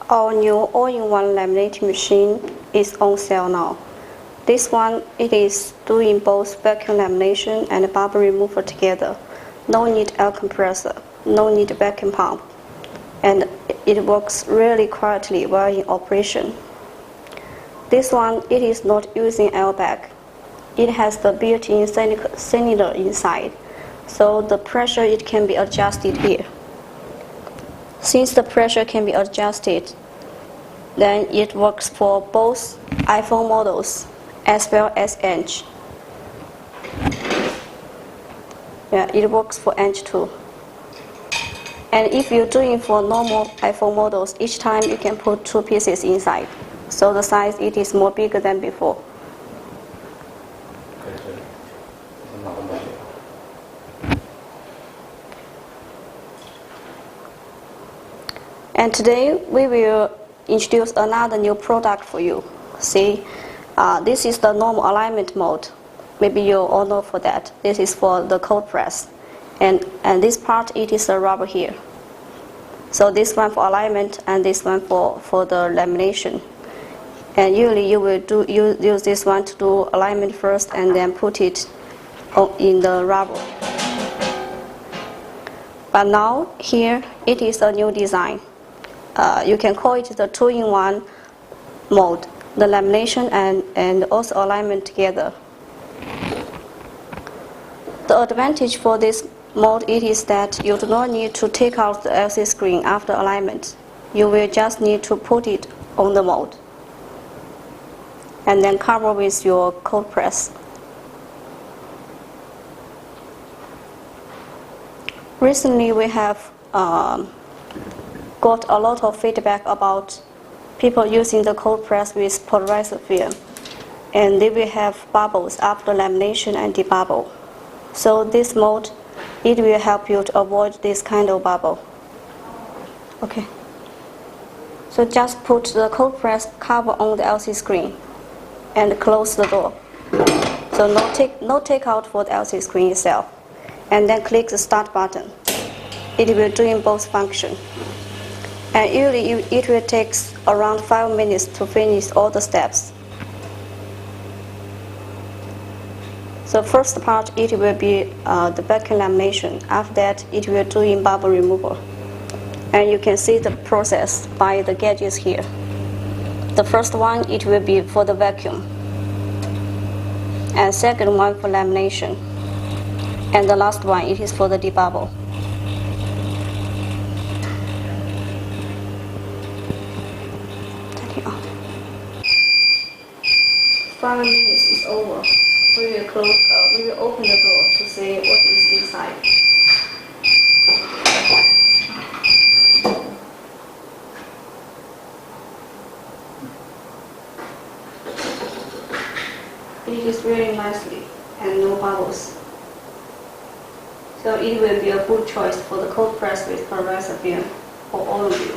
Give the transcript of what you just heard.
Our new all-in-one laminating machine is on sale now. This one, it is doing both vacuum lamination and bubble removal together. No need air compressor, no need vacuum pump, and it works really quietly while in operation. This one, it is not using airbag. It has the built-in cylinder inside, so the pressure it can be adjusted here. Since the pressure can be adjusted, then it works for both iPhone models as well as Edge. Yeah, it works for Edge too. And if you're doing for normal iPhone models, each time you can put 2 pieces inside. So the size it is more bigger than before. And today we will introduce another new product for you. See, this is the normal alignment mode. Maybe you all know for that. This is for the cold press. And this part, it is a rubber here. So this one for alignment and this one for the lamination. And usually you will use this one to do alignment first and then put it in the rubber. But now here it is a new design. You can call it the 2-in-1 mode, the lamination and also alignment together. The advantage for this mode it is that you do not need to take out the LCD screen after alignment. You will just need to put it on the mold and then cover with your cold press. Recently we have got a lot of feedback about people using the cold press with polarizer film, and they will have bubbles after lamination and debubble. So this mode, it will help you to avoid this kind of bubble. Okay. So just put the cold press cover on the LCD screen and close the door. So no take out for the LCD screen itself. And then click the start button. It will do in both functions. And usually it will take around 5 minutes to finish all the steps. So first part, it will be the vacuum lamination. After that, it will do in bubble removal. And you can see the process by the gauges here. The first one, it will be for the vacuum. And second one for lamination. And the last one, it is for the debubble. 5 minutes is over. We will open the door to see what is inside. It is really nicely and no bubbles. So it will be a good choice for the cold press with polarizer film for all of you.